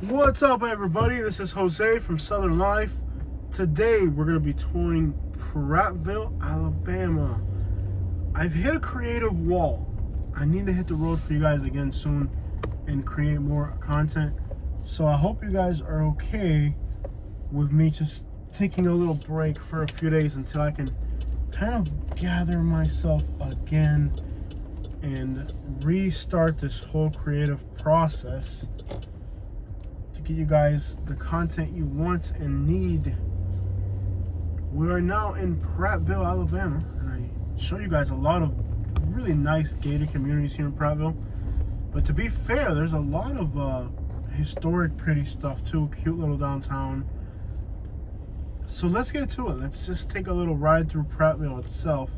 What's up, everybody? This is Jose from Southern Life. Today we're going to be touring Prattville, Alabama. I've hit a creative wall. I need to hit the road for you guys again soon and create more content. So I hope you guys are okay with me just taking a little break for a few days until I can kind of gather myself again and restart this whole creative process to get you guys the content you want and need. We are now in Prattville, Alabama, and I show you guys a lot of really nice gated communities here in Prattville. But to be fair, there's a lot of historic, pretty stuff too. Cute little downtown. So let's get to it. Let's just take a little ride through Prattville itself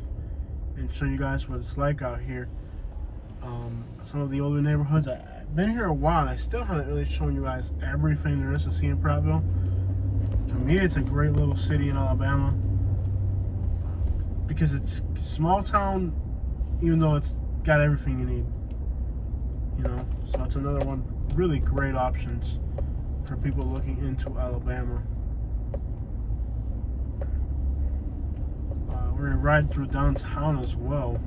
and show you guys what it's like out here. Some of the older neighborhoods. I've been here a while and I still haven't really shown you guys everything there is to see in Prattville. To me, it's a great little city in Alabama because it's small town, even though it's got everything you need. You know, so it's another one really great options for people looking into Alabama. We're gonna ride through downtown as well.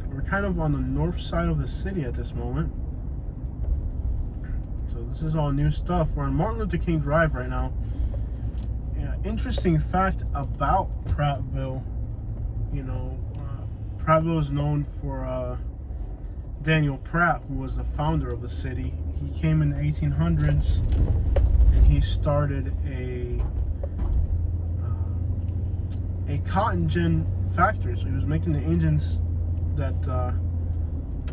We're kind of on the north side of the city at this moment. So this is all new stuff. We're on Martin Luther King Drive right now. Yeah, interesting fact about Prattville, you know, Prattville is known for Daniel Pratt, who was the founder of the city. He came in the 1800s and he started a cotton gin factory. So he was making the engines that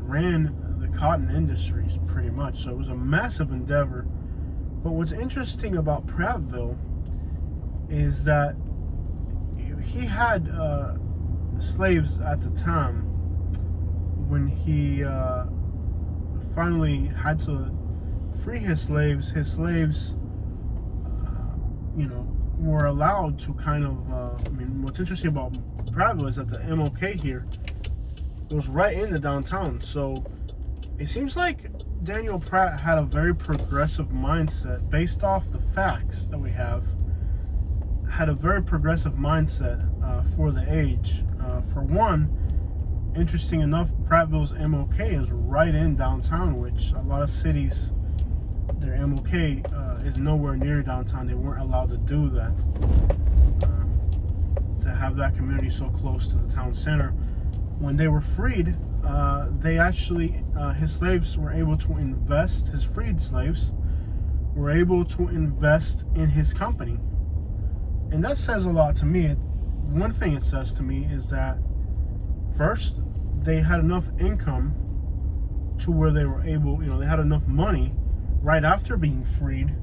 ran the cotton industries pretty much. So it was a massive endeavor. But what's interesting about Prattville is that he had slaves at the time. When he finally had to free his slaves, you know, were allowed to kind of, I mean, what's interesting about Prattville is that the MLK here goes right into downtown. So it seems like Daniel Pratt had a very progressive mindset based off the facts that we have. Had a very progressive mindset for the age. For one, interesting enough, Prattville's MLK is right in downtown, which a lot of cities, their MLK is nowhere near downtown. They weren't allowed to do that, to have that community so close to the town center. When they were freed, they actually, his slaves were able to invest, his freed slaves were able to invest in his company. And that says a lot to me. One thing it says to me is that, first, they had enough income to where they were able, you know, they had enough money right after being freed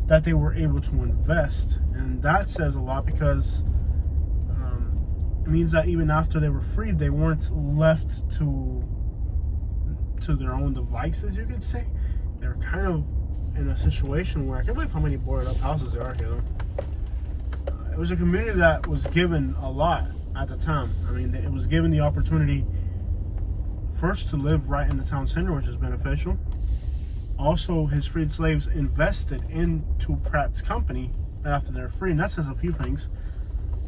that they were able to invest. And that says a lot because it means that even after they were freed, they weren't left to their own devices, you could say. They were kind of in a situation where, I can't believe how many boarded up houses there are here though. It was a community that was given a lot at the time. I mean, it was given the opportunity first to live right in the town center, which is beneficial. Also, his freed slaves invested into Pratt's company after they're free, and that says a few things.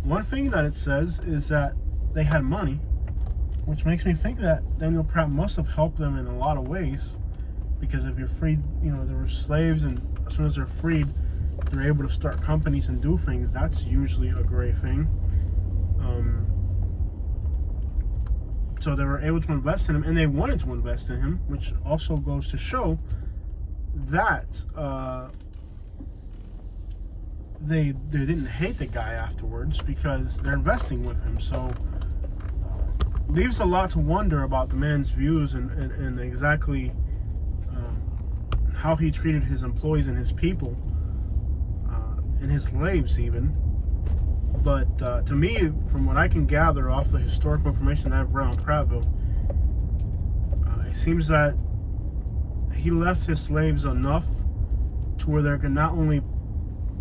One thing that it says is that they had money, which makes me think that Daniel Pratt must have helped them in a lot of ways, because if you're freed, you know, there were slaves, and as soon as they're freed, they're able to start companies and do things. That's usually a great thing. So they were able to invest in him, and they wanted to invest in him, which also goes to show that they didn't hate the guy afterwards because they're investing with him. So leaves a lot to wonder about the man's views and exactly how he treated his employees and his people and his slaves even. But to me, from what I can gather off the historical information that I've read on Prattville, it seems that he left his slaves enough to where they could not only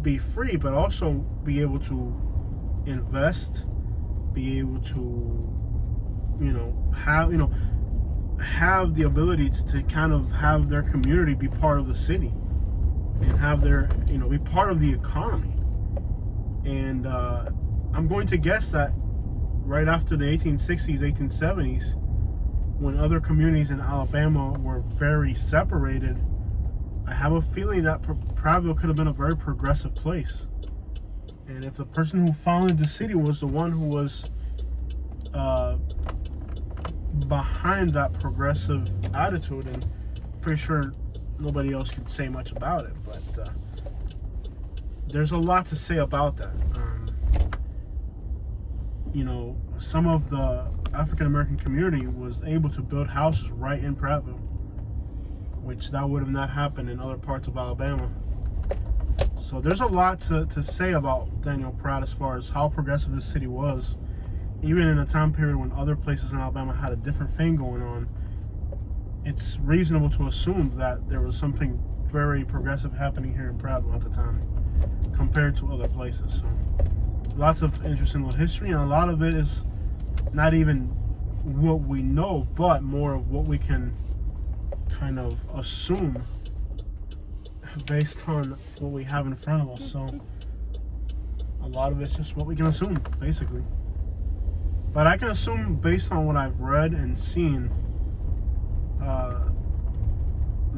be free, but also be able to invest, be able to, have have the ability to kind of have their community be part of the city and have their, be part of the economy. And I'm going to guess that right after the 1860s, 1870s, when other communities in Alabama were very separated, I have a feeling that Prattville could have been a very progressive place. And if the person who founded the city was the one who was behind that progressive attitude, and pretty sure nobody else could say much about it. But there's a lot to say about that. Some of the African American community was able to build houses right in Prattville, which that would have not happened in other parts of Alabama. So there's a lot to say about Daniel Pratt as far as how progressive this city was, even in a time period when other places in Alabama had a different thing going on. It's reasonable to assume that there was something very progressive happening here in Prattville at the time compared to other places. So lots of interesting little history, and a lot of it is not even what we know, but more of what we can kind of assume based on what we have in front of us. So a lot of it's just what we can assume, basically. But I can assume, based on what I've read and seen,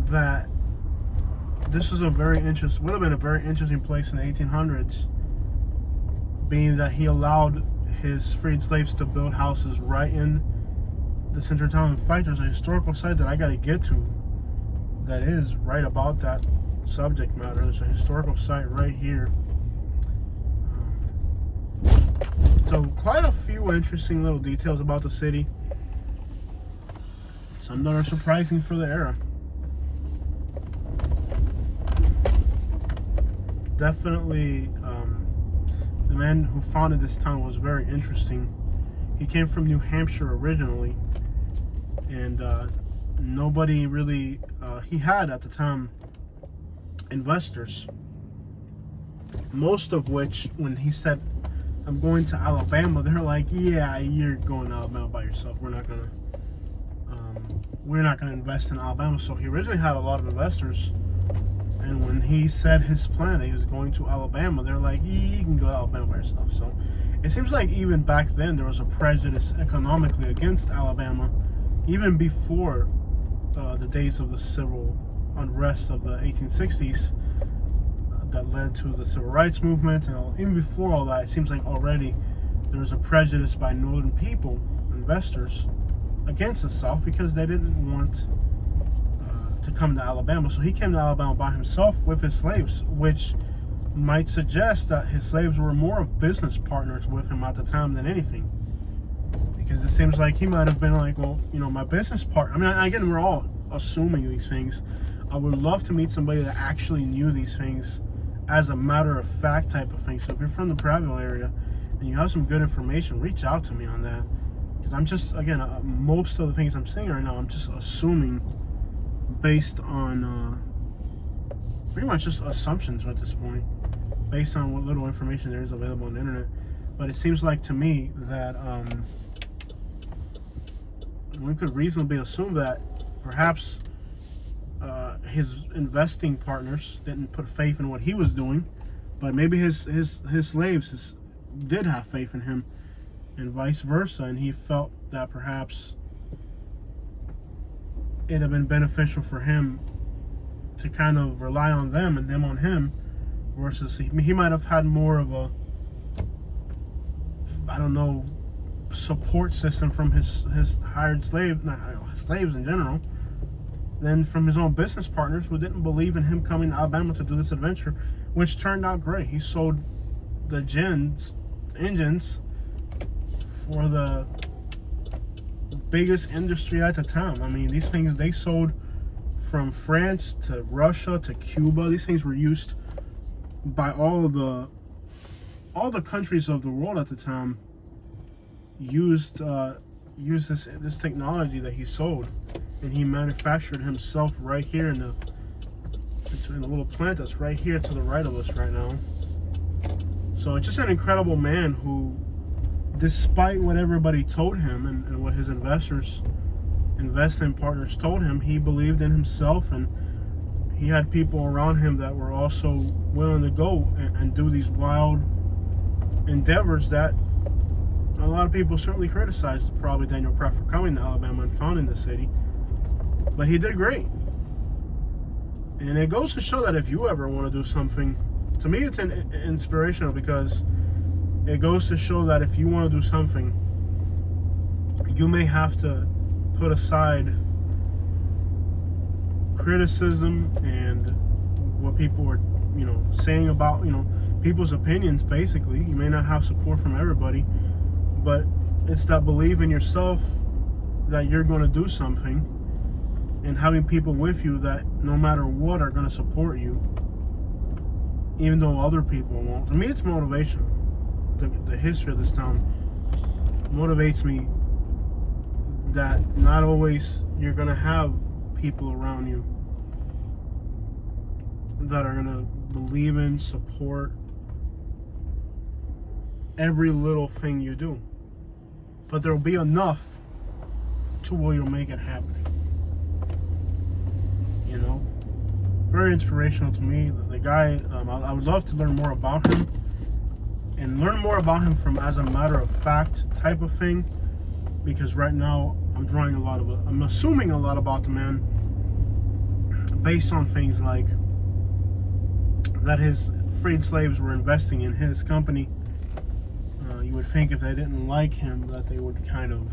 that this was would have been a very interesting place in the 1800s, being that he allowed his freed slaves to build houses right in the center of town. In fact, there's a historical site that I got to get to that is right about that subject matter. There's a historical site right here. So quite a few interesting little details about the city. Some that are surprising for the era. Definitely, the man who founded this town was very interesting. He came from New Hampshire originally, and nobody really, he had at the time investors, most of which, when he said, "I'm going to Alabama," they're like, "Yeah, you're going to Alabama by yourself. We're not gonna invest in Alabama." So he originally had a lot of investors, and when he said his plan that he was going to Alabama, they're like, "You can go to Alabama by yourself." So it seems like even back then there was a prejudice economically against Alabama, even before the days of the civil unrest of the 1860s that led to the civil rights movement. And even before all that, it seems like already there was a prejudice by northern people, investors, against the South, because they didn't want to come to Alabama. So he came to Alabama by himself with his slaves, which might suggest that his slaves were more of business partners with him at the time than anything, because it seems like he might have been like, "Well, my business partner." I mean, again, we're all assuming these things. I would love to meet somebody that actually knew these things as a matter of fact type of thing. So if you're from the Prattville area and you have some good information, reach out to me on that, because I'm just, again, most of the things I'm saying right now, I'm just assuming based on pretty much just assumptions at this point, based on what little information there is available on the internet. But it seems like to me that we could reasonably assume that perhaps his investing partners didn't put faith in what he was doing, but maybe his slaves did have faith in him, and vice versa, and he felt that perhaps it'd have been beneficial for him to kind of rely on them and them on him, versus he might have had more of a, I don't know, support system from his hired slaves in general, than from his own business partners who didn't believe in him coming to Alabama to do this adventure, which turned out great. He sold the engines for the biggest industry at the time. I mean, these things, they sold from France to Russia to Cuba. These things were used by all the countries of the world at the time. Used this technology that he sold, and he manufactured himself right here in a little plant that's right here to the right of us right now. So it's just an incredible man who, despite what everybody told him and what his investors investment partners told him, he believed in himself, and he had people around him that were also willing to go and do these wild endeavors that a lot of people certainly criticized probably Daniel Pratt for coming to Alabama and founding the city. But he did great. And it goes to show that if you ever want to do something, to me it's inspirational, because it goes to show that if you want to do something, you may have to put aside criticism and what people are, saying about, people's opinions, basically. You may not have support from everybody, but it's that belief in yourself that you're going to do something, and having people with you that no matter what are going to support you, even though other people won't. To me, it's motivation. The history of this town motivates me that not always you're going to have people around you that are going to believe in, support every little thing you do. But there will be enough to where you'll make it happen. Very inspirational to me. The guy, I would love to learn more about him, and learn more about him from as a matter of fact type of thing, because right now I'm assuming a lot about the man based on things like that his freed slaves were investing in his company. You would think if they didn't like him that they would kind of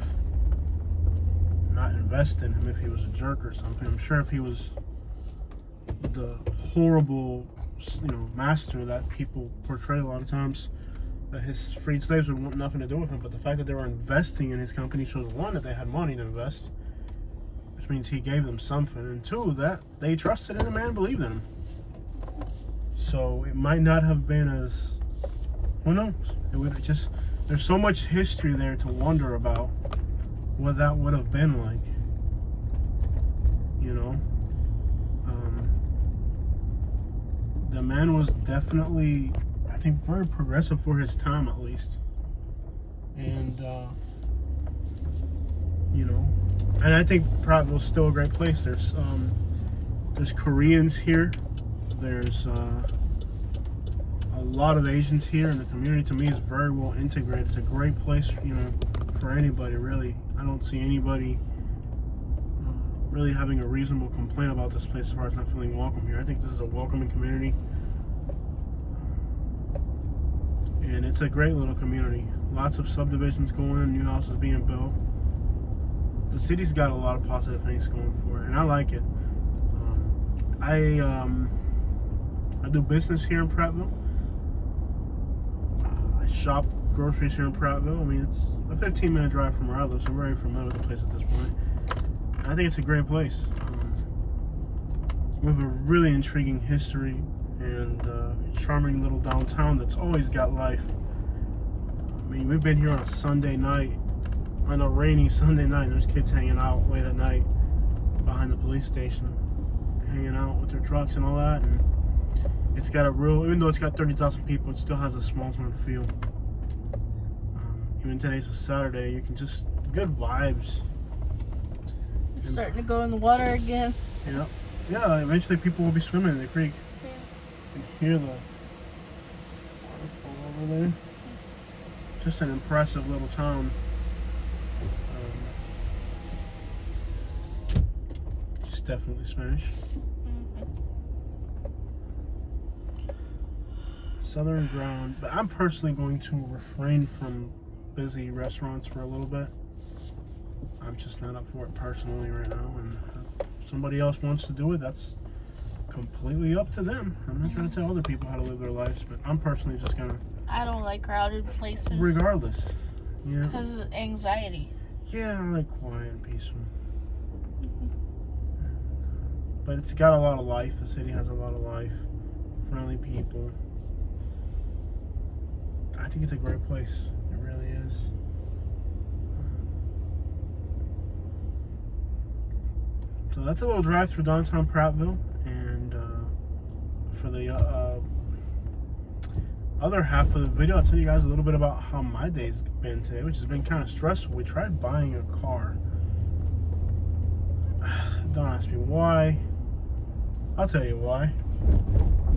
not invest in him if he was a jerk or something. I'm sure if he was the horrible, master that people portray a lot of times, that his freed slaves would want nothing to do with him. But the fact that they were investing in his company shows, one, that they had money to invest, which means he gave them something, and two, that they trusted in the man, believed in him. So it might not have been as, who knows? It would just, there's so much history there to wonder about what that would have been like. The man was definitely, I think, very progressive for his time, at least. And, and I think Prattville's still a great place. There's Koreans here. There's a lot of Asians here, and the community, to me, is very well integrated. It's a great place, for anybody, really. I don't see anybody really having a reasonable complaint about this place as far as not feeling welcome here. I think this is a welcoming community, and it's a great little community. Lots of subdivisions going in, new houses being built. The city's got a lot of positive things going for it, and I like it. I do business here in Prattville. I shop groceries here in Prattville. I mean, it's a 15-minute drive from where I live, so I'm very familiar with the place at this point. I think it's a great place. We have a really intriguing history and a charming little downtown that's always got life. I mean, we've been here on a Sunday night, on a rainy Sunday night, and there's kids hanging out late at night behind the police station, hanging out with their trucks and all that. And it's got a real, even though it's got 30,000 people, it still has a small town feel. Even today's a Saturday, you can just, good vibes. Starting to go in the water again. Yeah, eventually people will be swimming in the creek. Yeah. You can hear the waterfall over there. Just an impressive little town. It's definitely Spanish. Southern ground, but I'm personally going to refrain from busy restaurants for a little bit. I'm just not up for it personally right now, and if somebody else wants to do it, that's completely up to them. I'm not trying to tell other people how to live their lives, but I'm personally just gonna. I don't like crowded places. Regardless, because of anxiety. Yeah, I like quiet and peaceful. But it's got a lot of life. The city has a lot of life. Friendly people. I think it's a great place. It really is. So that's a little drive through downtown Prattville, and for the other half of the video, I'll tell you guys a little bit about how my day's been today, which has been kind of stressful. We tried buying a car, Don't ask me why. I'll tell you why.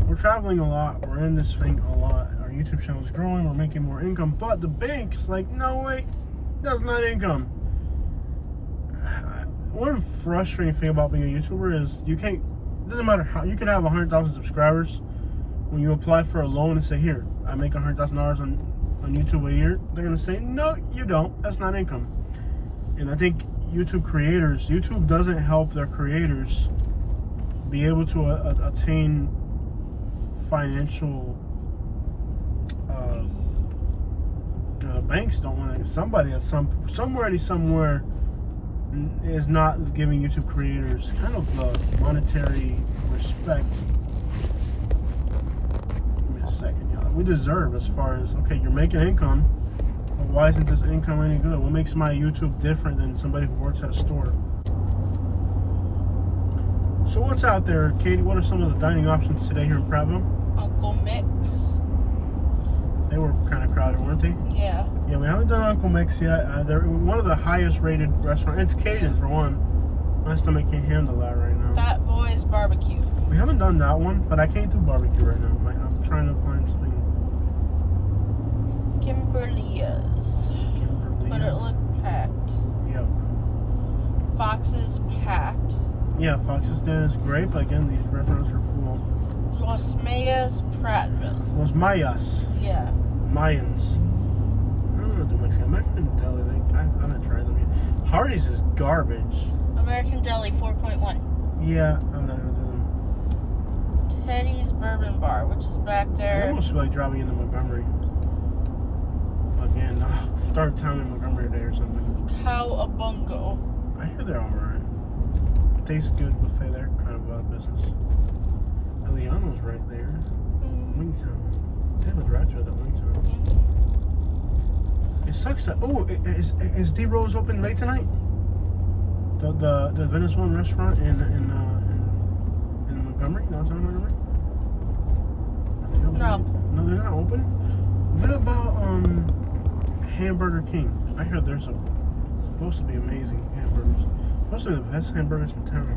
We're traveling a lot. We're in this thing a lot. Our YouTube channel is growing. We're making more income. But the bank's like, no, wait. That's not income. One frustrating thing about being a YouTuber is you can't, it doesn't matter how, you can have 100,000 subscribers. When you apply for a loan and say, here, I make $100,000 on YouTube a year, they're going to say, no, you don't. That's not income. And I think YouTube doesn't help their creators be able to attain financial, banks don't want to, somebody at somewhere is not giving YouTube creators kind of the monetary respect. Give me a second, y'all. We deserve, as far as, okay, you're making income, but why isn't this income any good? What makes my YouTube different than somebody who works at a store? So what's out there, Katie? What are some of the dining options today here in Prattville? Uncle Mick's. They were kind of crowded, weren't they? Yeah. Yeah, we haven't done Uncle Mick's yet. They're one of the highest rated restaurants. It's Cajun for one. My stomach can't handle that right now. Fat Boys Barbecue. We haven't done that one, but I can't do barbecue right now. I'm trying to find something. Kimberly's. But it looked packed. Yep. Fox's packed. Yeah, Fox's Den is great, but again, these restaurants are full. Los Mayas Prattville. Los Mayas. Yeah. Mayans. I don't know what the Mexican deli. I haven't tried them yet. Hardee's is garbage. American Deli 4.1. Yeah, I'm not gonna do them. Teddy's Bourbon Bar, which is back I there. almost feel like driving into Montgomery. Again, start town in Montgomery today or something. Cowabunga. I hear they're alright. Tastes good buffet there, kind of out of business. Eliano's right there. Wingtown. They have a drive-thru at Wingtown. It sucks that. Oh, is D Rose open late tonight? The Venezuelan restaurant in Montgomery, downtown Montgomery. No. No, they're not open. What about Hamburger King? I heard there's supposed to be amazing hamburgers. Supposed to be the best hamburgers in town,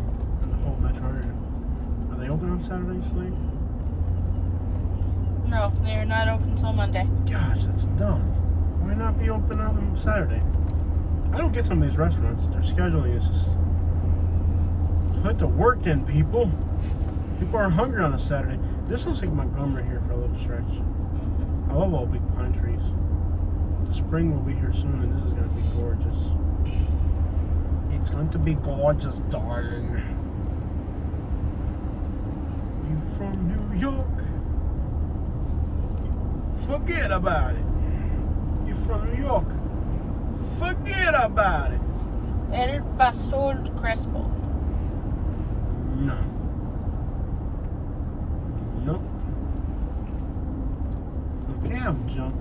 in the whole metro area. Are they open on Saturdays, Lee? No, they are not open till Monday. Gosh, that's dumb. Why not be open on Saturday? I don't get some of these restaurants. Their scheduling is just put the work in, people. People are hungry on a Saturday. This looks like Montgomery here for a little stretch. I love all big pine trees. The spring will be here soon, and this is going to be gorgeous. It's going to be gorgeous, darling. You from New York? Forget about it. You from New York? Forget about it. El Pastor Crespo. No. Nope. You can't have junk.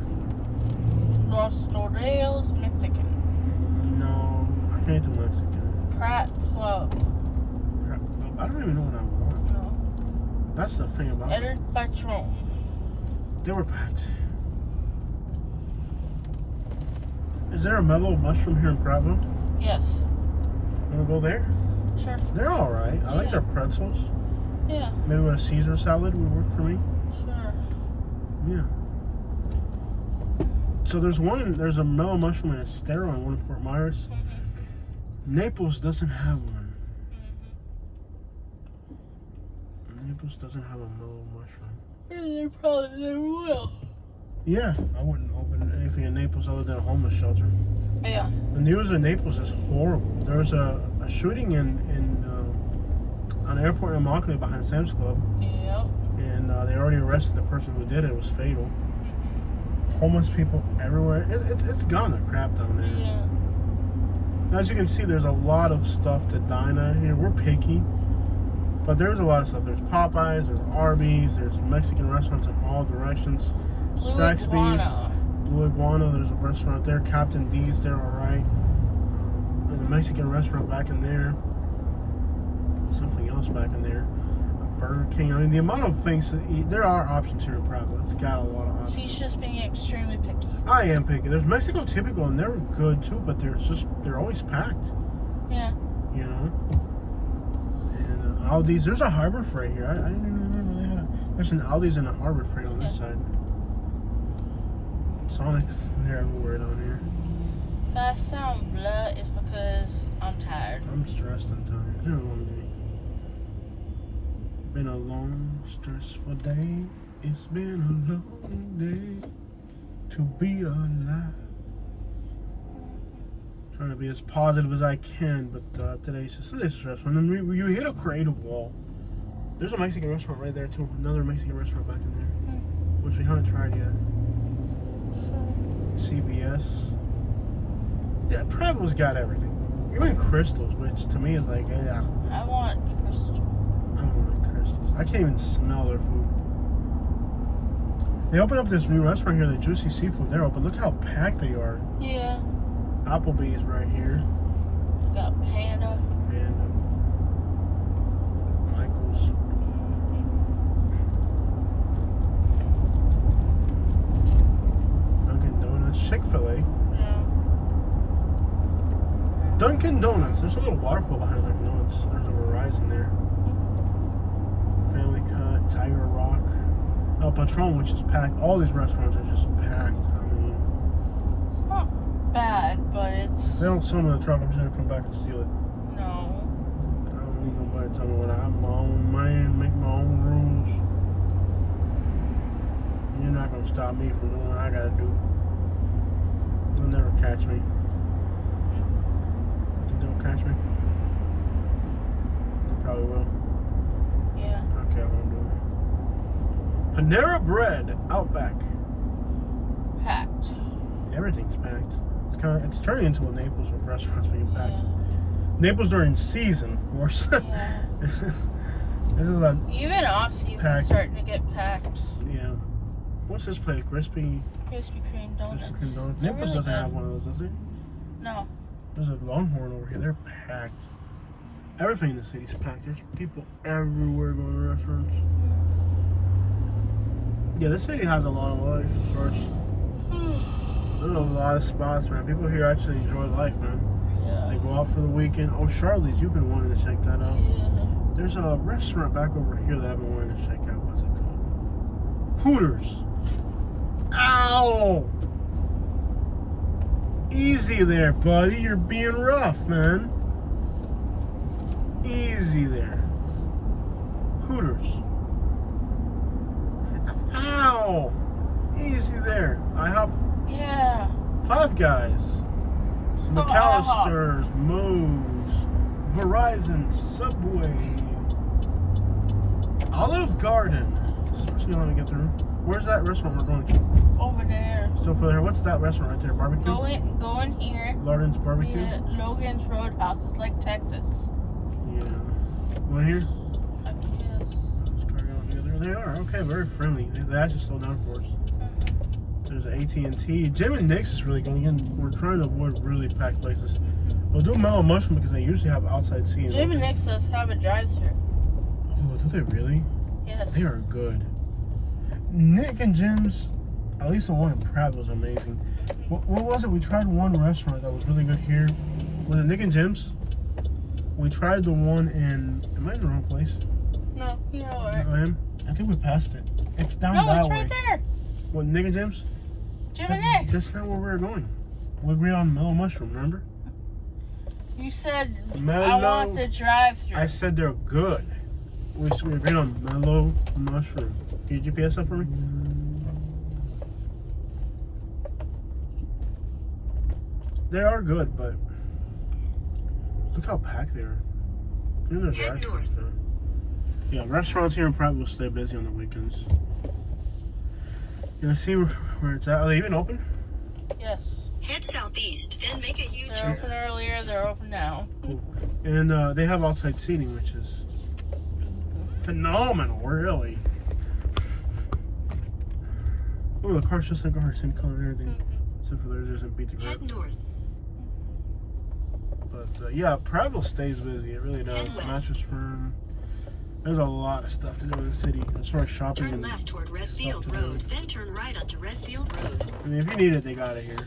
Los Toreros Mexican. No, I can't do Mexican. Pratt Club. I don't even know what I want. No. That's the thing about it. El Patron. They were packed. Is there a mellow mushroom here in Prattville? Yes. Wanna go there? Sure. They're alright. I like Yeah. their pretzels. Yeah. Maybe with a Caesar salad would work for me. Sure. Yeah. So there's a mellow mushroom and a Estero and one in Fort Myers. Naples doesn't have one. Naples doesn't have a mellow mushroom. Yeah, they probably never will. Yeah, I wouldn't open anything in Naples other than a homeless shelter. Yeah. The news in Naples is horrible. There was a shooting on an airport in Immokalee behind Sam's Club. Yep. And they already arrested the person who did it. It was fatal. Homeless people everywhere. It's gone to crap down there. Yeah. As you can see, there's a lot of stuff to dine at here. We're picky, but there's a lot of stuff. There's Popeyes, there's Arby's, there's Mexican restaurants in all directions. Blue Saxby's, Iguana. Blue Iguana, there's a restaurant there. Captain D's, they're alright. There's a Mexican restaurant back in there. Something else back in there. Burger King. I mean, the amount of things to eat. There are options here in Prattville. It's got a lot of options. She's just being extremely picky. I am picky. There's Mexico Typical, and they're good too, but they're always packed. Yeah. You know. Aldi's. There's a Harbor Freight here. I didn't even remember they had. There's an Aldi's and a Harbor Freight on this side. Sonic's they're everywhere down here. If I sound blah, it's because I'm tired. I'm stressed and tired. It's been a long day. Been a long, stressful day. It's been a long day to be alive. Trying to be as positive as I can, but today's stressful. And then you hit a creative wall. There's a Mexican restaurant right there too. Another Mexican restaurant back in there, which we haven't tried yet. CVS. Yeah, Prattville's got everything. Even Crystals, which to me is like, yeah. I want Crystal. I don't like Crystals. I can't even smell their food. They opened up this new restaurant here, the Juicy Seafood. They're open. Look how packed they are. Yeah. Applebee's right here. Got Panda. And Michael's. Dunkin' Donuts. Chick-fil-A. Yeah. Dunkin' Donuts. There's a little waterfall behind Dunkin' Donuts. There's a Verizon there. Family Cut. Tiger Rock. El Patron, which is packed. All these restaurants are just packed. I mean, It's not bad, but it's... they don't sell me the truck. I'm just gonna come back and steal it. No. I don't need nobody to tell me what I have my own money and make my own rules. You're not gonna stop me from doing what I gotta do. You'll never catch me. You don't catch me? You probably will. Yeah. Okay, I won't do it. Panera Bread, Outback. Packed. Everything's packed. It's turning into a Naples with restaurants being packed. Yeah. Naples during season, of course. Yeah. This is a Even off season packed. starting to get packed. yeah. What's this place? Krispy Krispy Kreme donuts. Kreme donuts. They're Naples really doesn't good. have one of those, does it? No. There's a Longhorn over here. They're packed. Everything in the city's packed. There's people everywhere going to restaurants. Yeah, this city has a lot of life as far as there's a lot of spots, man. People here actually enjoy life, man. They Yeah. go out for the weekend. Oh, Charlie's, you've been wanting to check that out. Yeah. There's a restaurant back over here that I've been wanting to check out. What's it called? Hooters. Ow! Easy there, buddy. You're being rough, man. Easy there. Hooters. Ow! Easy there. IHOP. Yeah. Five Guys. McAllister's, Moe's, Verizon, Subway, Olive Garden. This is the first thing let me get through. Where's that restaurant we're going to? Over there. So for there, what's that restaurant right there? Barbecue? Go in here. Lardon's Barbecue? Yeah. Logan's Roadhouse. It's like Texas. Yeah. One here? I guess. Let's carry on here. There they are. Okay, very friendly. They actually slowed down for us. There's AT&T. Jim and Nick's is really going. Again, we're trying to avoid really packed places. We'll do Mellow Mushroom because they usually have outside seating. Jim and Nick's does have a drive-thru. Oh, do they really? Yes. They are good. Nick and Jim's, at least the one in Prattville was amazing. What was it? We tried one restaurant that was really good here. Was it Nick and Jim's? We tried the one in. Am I in the wrong place? No, you know what? I am. I think we passed it. It's down No, that it's way. right there. What, Nick and Jim's? Jim and Nick's. That's not where we were going. We agreed on Mellow Mushroom, remember? You said I Mellow- want the drive-thru. I said they're good. We agreed on Mellow Mushroom. Can you GPS that for me? They are good, but look how packed they are. Even their Head drive-thru north. is done. Yeah, restaurants here in Prattville will stay busy on the weekends. You see where it's at? Are they even open? Yes. Head southeast, then make a They're U-turn. open earlier. They're open now. Cool. And they have outside seating, which is phenomenal, really. Oh, the car's just like ours, same color and everything. Except for theirs isn't beat to Head grip. north. But yeah, Prattville stays busy. It really does. Head west. Mattress Firm. There's a lot of stuff to do in the city as far as shopping. Turn and left toward stuff Redfield to do. Road, then turn right onto Redfield Road. I mean, if you need it, they got it here.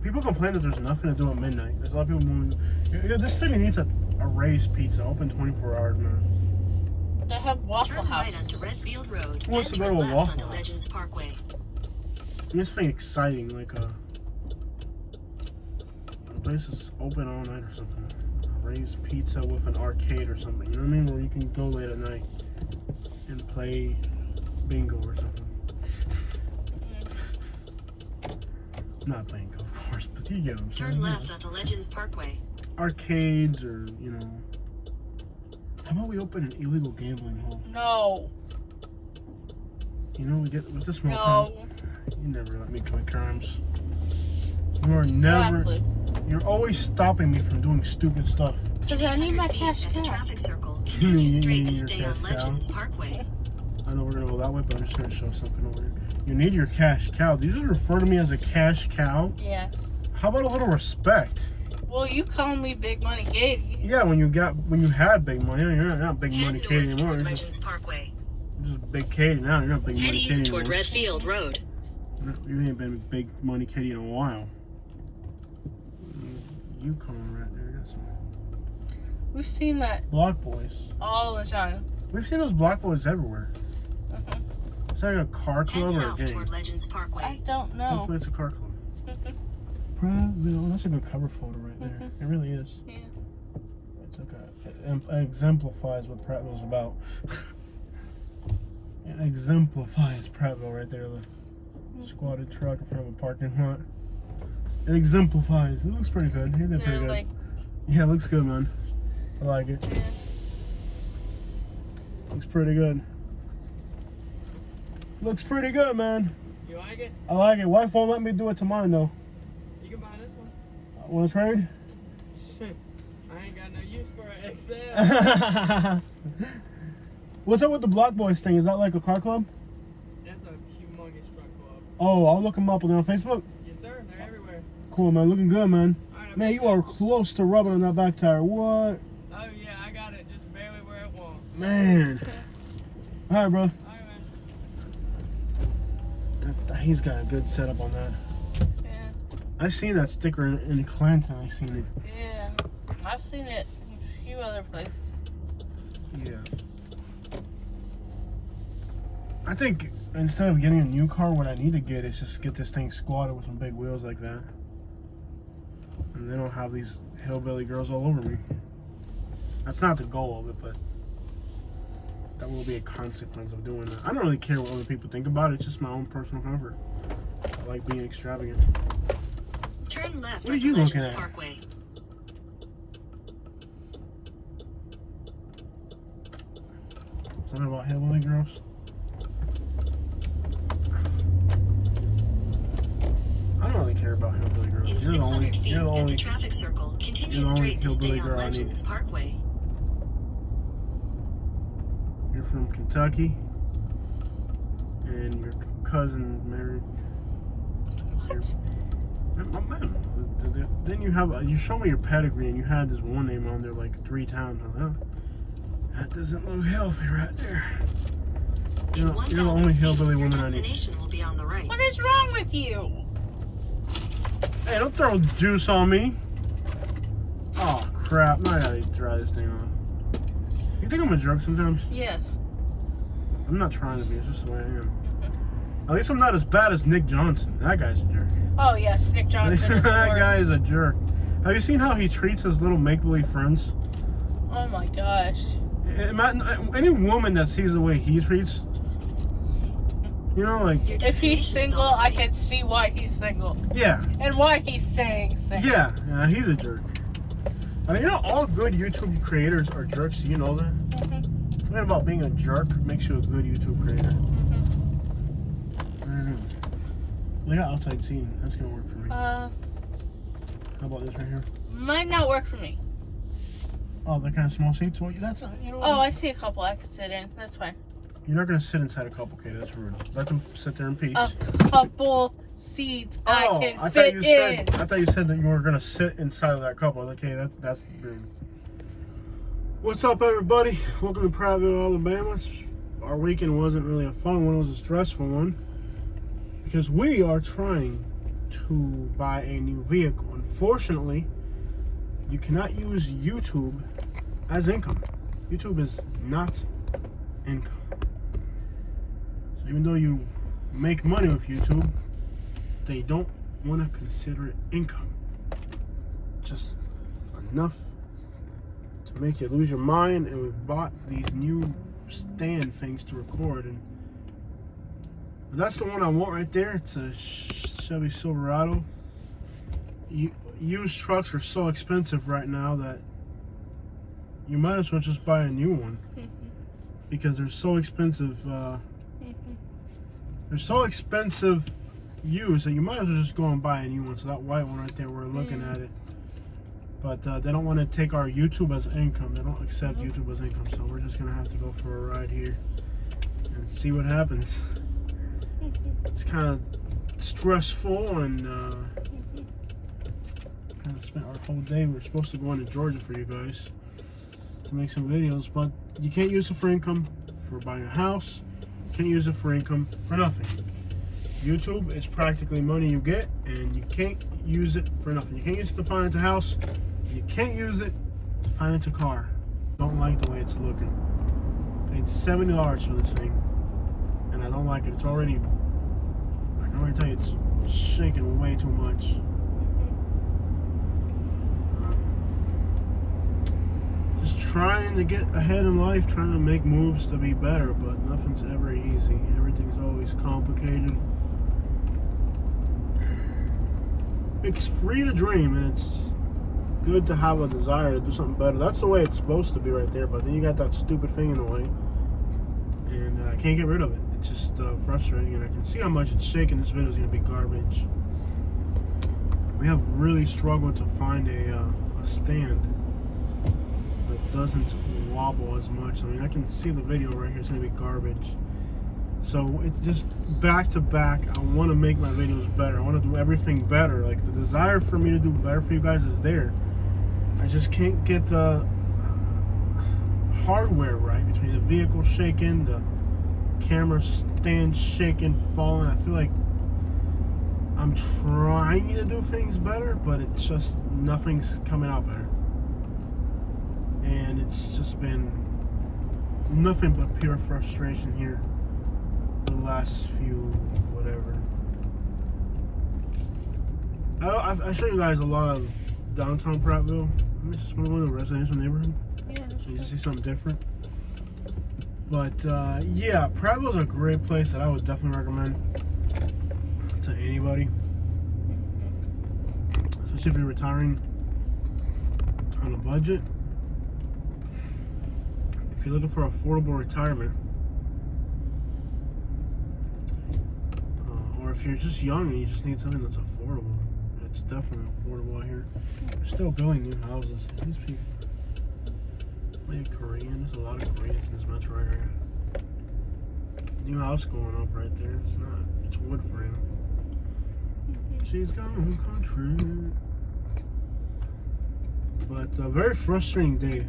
People complain that there's nothing to do at midnight. There's a lot of people moving. Yeah, this city needs a Ray's Pizza open 24 hours, man. They have Waffle Turn right Houses. onto Redfield Road. Who wants Then to go turn to a left Waffle onto House? Legends Parkway. It's something exciting, like a place that's open all night or something. Ray's Pizza with an arcade or something. You know what I mean? Where you can go late at night and play bingo or something. Not bingo, of course, but you get what I'm saying. Turn left onto Legends Parkway. Arcades or, you know. How about we open an illegal gambling hall? No. You know, we get with this small town. No. You never let me commit crimes. You are never. Exactly. You're always stopping me from doing stupid stuff. Because I need my cash At the cow. traffic circle, continue straight to Your stay on cash cow. Legends Parkway. I know we're gonna go that way, but I'm just gonna show something over here. You need your cash cow. Did you just refer to me as a cash cow? Yes. How about a little respect? Well, you call me Big Money Katie. Yeah, when you had big money, you're not big money Head Katie north anymore. toward You're Legends Parkway. just big Katie now. You're not big Head money east Katie toward anymore. Redfield Road. No, you ain't been big money Katie in a while. You coming right there? That's We've seen that Block Boys. all the time. We've seen those Block Boys everywhere. Is that like a car Head club or a south gang? toward Legends I Parkway. don't know. Hopefully it's a car club. Prattville, that's a good cover photo right there. It really is. Yeah. It's like it exemplifies what Prattville's about. It exemplifies Prattville right there. The squatted truck in front of a parking lot. It exemplifies. It looks pretty good. He did pretty They're good. like, Yeah, it looks good, man. I like it. yeah. Looks pretty good. Looks pretty good, man. You like it? I like it. Wife won't let me do it to mine, though. You can buy this one. Want to trade? Shit. I ain't got no use for an XL. What's up with the Block Boys thing? Is that like a car club? That's a humongous truck club. Oh, I'll look them up. Are they on Facebook? Yes, sir. They're everywhere. Cool, man. Looking good, man. All right, Man, you are close to rubbing on that back tire. What? Oh, yeah. I got it just barely where it was. Man. All right, bro. All right, man. He's got a good setup on that. Yeah. I seen that sticker in Clanton. I seen it. Yeah. I've seen it in a few other places. Yeah. I think instead of getting a new car, what I need to get is just get this thing squatted with some big wheels like that. And they don't have these hillbilly girls all over me. That's not the goal of it, but that will be a consequence of doing that. I don't really care what other people think about it. It's just my own personal comfort. I like being extravagant. Turn left What are onto you looking Legends at? Parkway. Something about hillbilly girls? I don't really care about hillbilly girls. In You're the 600 feet you're the at the only traffic circle, continue you're the only straight to hillbilly stay on girl I need. Legends Parkway. You're from Kentucky, and your cousin married. What? Then you show me your pedigree, and you had this one name on there like 3 times. That doesn't look healthy right there. In You're the 1,000 only feet, hillbilly your woman I need. destination will be on the right. What is wrong with you? Hey, don't throw juice on me. Oh crap! Now I gotta dry this thing on. You think I'm a jerk sometimes? Yes. I'm not trying to be. It's just the way I am. At least I'm not as bad as Nick Johnson. That guy's a jerk. Oh, yes. Nick Johnson is the That worst. guy is a jerk. Have you seen how he treats his little make-believe friends? Oh, my gosh. Any woman that sees the way he treats, you know, like, Your If he's destination's single, on the I right. can see why he's single. yeah, And why he's staying single. yeah, he's a jerk. I mean, you know, all good YouTube creators are jerks. Do you know that? Something about being a jerk makes you a good YouTube creator. I don't know. Look at outside seating. That's gonna work for me. How about this right here? Might not work for me. Oh, they're kind of small seats. Well, that's you know. Oh, I see a couple I could sit in. That's fine. You're not gonna sit inside a couple, Kate. That's rude. Let them sit there in peace. A couple seats I can thought fit you in. said. I thought you said that you were gonna sit inside of that couple. Okay, that's rude. What's up, everybody? Welcome to Prattville, Alabama. Our weekend wasn't really a fun one; it was a stressful one because we are trying to buy a new vehicle. Unfortunately, you cannot use YouTube as income. YouTube is not income. So even though you make money with YouTube, they don't want to consider it income. Just enough to make you lose your mind. And we bought these new stand things to record, and that's the one I want right there. It's a Chevy Silverado. Used trucks are so expensive right now that you might as well just buy a new one because they're so expensive. They're so expensive used that you might as well just go and buy a new one. So that white one right there, we're looking at it. But they don't want to take our YouTube as income. They don't accept YouTube as income. So we're just going to have to go for a ride here and see what happens. It's kind of stressful, and kind of spent our whole day. We were supposed to go into Georgia for you guys to make some videos, but you can't use it for income for buying a house. You can't use it for income for nothing. YouTube is practically money you get, and you can't use it for nothing. You can't use it to finance a house. You can't use it to finance a car. Don't like the way it's looking. Paid $70 for this thing, and I don't like it. It's already, I can already tell you, it's shaking way too much. Just trying to get ahead in life, trying to make moves to be better, but nothing's ever easy. Everything's always complicated. It's free to dream, and it's good to have a desire to do something better. That's the way it's supposed to be right there, but then you got that stupid thing in the way, and I can't get rid of it. It's just frustrating, and I can see how much it's shaking. This video is going to be garbage. We have really struggled to find a stand that doesn't wobble as much. I mean, I can see the video right here. It's going to be garbage. So it's just back to back. I want to make my videos better. I want to do everything better. Like, the desire for me to do better for you guys is there. I just can't get the hardware right, between the vehicle shaking, the camera stand shaking, falling. I feel like I'm trying to do things better, but it's just nothing's coming out better. And it's just been nothing but pure frustration here the last few whatever. I show you guys a lot of downtown Prattville. I just want to go to a residential neighborhood. Yeah, So you just see something different. But yeah, Prattville's a great place that I would definitely recommend to anybody, especially if you're retiring on a budget. If you're looking for affordable retirement, or if you're just young and you just need something that's affordable, it's definitely affordable out here. We're still building new houses. These people, maybe Korean. There's a lot of Koreans in this metro area. New house going up right there. It's not. It's wood frame. She's gone country. But a very frustrating day.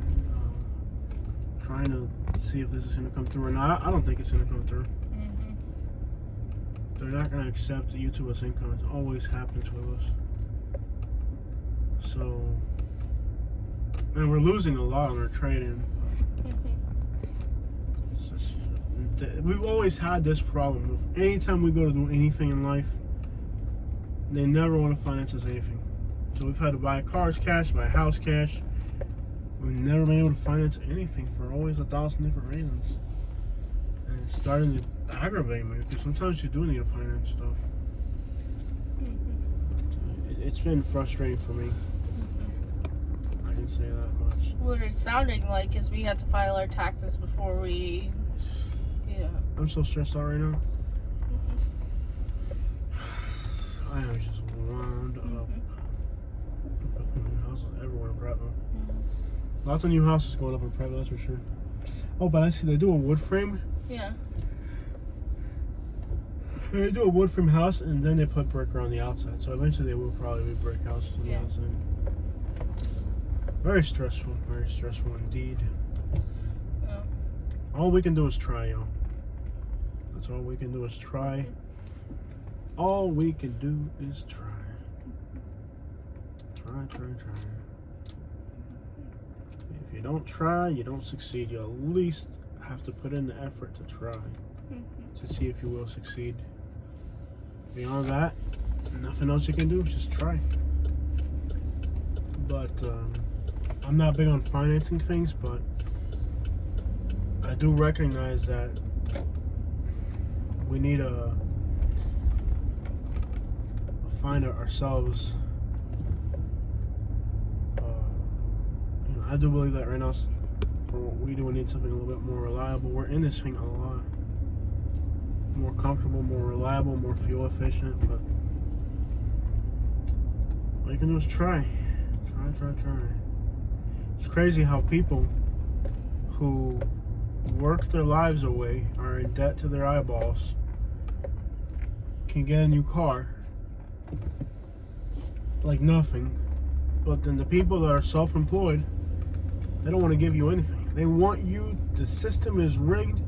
Trying to see if this is going to come through or not. I don't think it's going to come through. They're not going to accept YouTube as income. It always happens with us. So, and we're losing a lot on our trade-in. It's just, we've always had this problem. With anytime we go to do anything in life, they never want to finance us anything. So we've had to buy cars cash, buy a house cash. We've never been able to finance anything for always 1,000 different reasons. And it's starting to aggravate me because sometimes you do need to finance stuff. It's been frustrating for me. I can say that much. What it's sounding like is we had to file our taxes before we. Yeah. I'm so stressed out right now. I am just wound up. New houses everywhere in Prattville. Lots of new houses going up in Prattville, that's for sure. Oh, but I see they do a wood frame. Yeah. They do a wood frame house, and then they put brick around the outside. So eventually they will probably be brick houses on the outside. Very stressful indeed. Oh. All we can do is try, y'all. That's all we can do is try. All we can do is try. Try. If you don't try, you don't succeed. You at least have to put in the effort to try to see if you will succeed. Beyond that, nothing else you can do. Just try. But I'm not big on financing things, but I do recognize that we need to find ourselves. I do believe that right now, for what we do, we need something a little bit more reliable. We're in this thing a lot more comfortable, more reliable, more fuel efficient. But all you can do is try. It's crazy how people who work their lives away, are in debt to their eyeballs, can get a new car like nothing. But then the people that are self-employed, they don't want to give you anything. They want you. The system is rigged.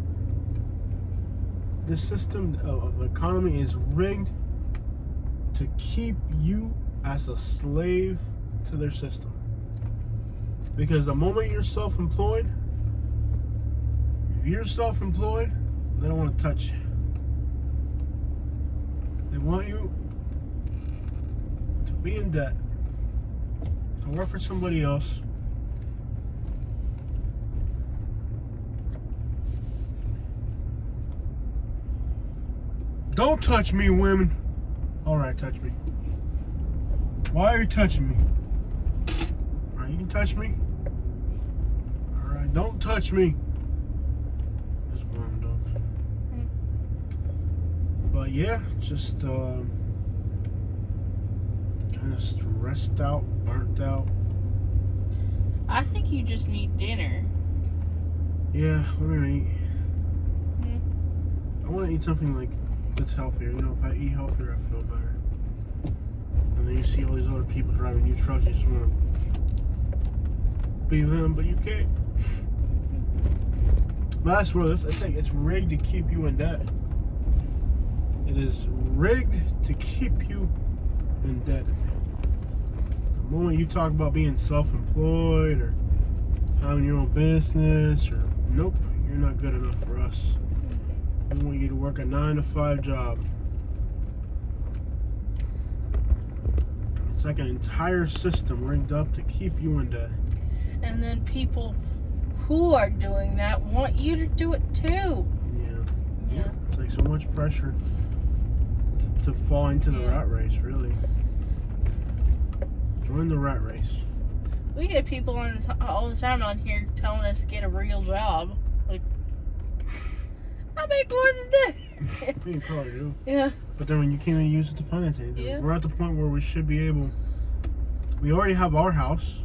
The system of the economy is rigged to keep you as a slave to their system. Because the moment you're self-employed, if you're self-employed, they don't want to touch you. They want you to be in debt, to work for somebody else. Don't touch me, women. Alright, touch me. Why are you touching me? Alright, you can touch me. Alright, don't touch me. Just warmed up. But yeah, just kind of stressed out, burnt out. I think you just need dinner. Yeah, what are we gonna eat? I want to eat something like that's healthier. You know, if I eat healthier, I feel better. And then you see all these other people driving new trucks, you just want to be them, but you can't. But that's what I think. It's rigged to keep you in debt. It is rigged to keep you in debt. The moment you talk about being self-employed or having your own business, or nope, you're not good enough for us. We want you to work a 9-to-5 job. It's like an entire system rigged up to keep you in debt. And then people who are doing that want you to do it too. Yeah. It's like so much pressure to fall into the rat race, really. Join the rat race. We get people all the time on here telling us to get a real job. Like, I make more than that. You probably do. Yeah. But then when you can't even use it to finance anything, we're at the point where we should be able. We already have our house,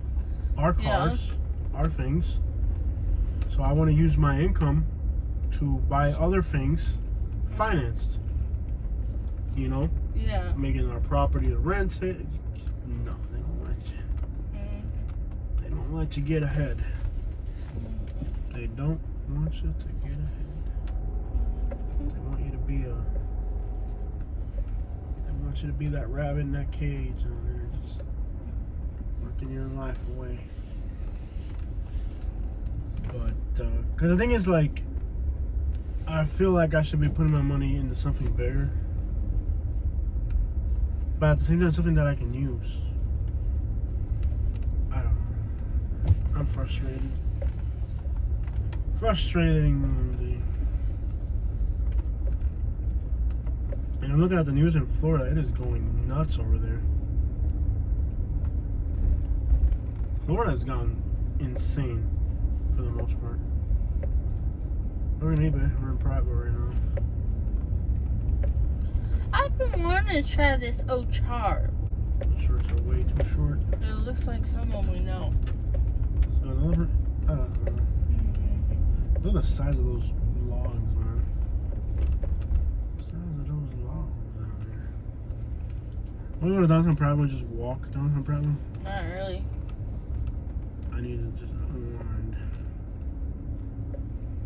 our cars, our things. So I want to use my income to buy other things financed. You know? Yeah. Making our property to rent it. No, they don't let you. They don't let you get ahead. They don't want you to get ahead. They want you to be that rabbit in that cage on there, just working your life away. But because the thing is, like, I feel like I should be putting my money into something bigger, but at the same time something that I can use. I don't know. I'm frustrated. Frustratingly. And I'm looking at the news in Florida. It is going nuts over there. Florida has gone insane for the most part. We're in eBay. We're in Prattville right now. I've been wanting to try this Ochar. The shorts are way too short. It looks like someone we know. So another, I don't know. Look at the size of those logs, man. The size of those logs down there. Want to go to downtown Prattville and just walk downtown Prattville? Not really. I need to just unwind.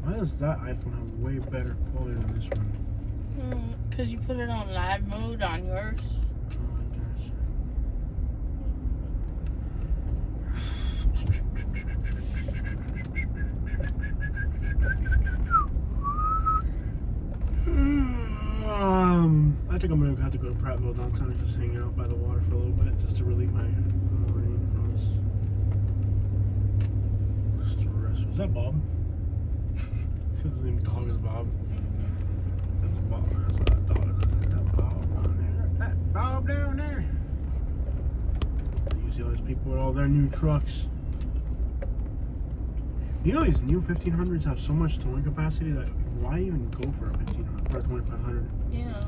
Why does that iPhone have way better quality than this one? Because you put it on live mode on yours. Oh my gosh. I think I'm gonna have to go to Prattville downtown and just hang out by the water for a little bit, just to relieve my brain from this stress. Was that Bob? Says his name dog is Bob. That's Bob. That's not a dog. That's that Bob down there. That Bob down there. You see all these people with all their new trucks. You know these new 1500s have so much towing capacity that why even go for a 1500 for a 2500? Yeah.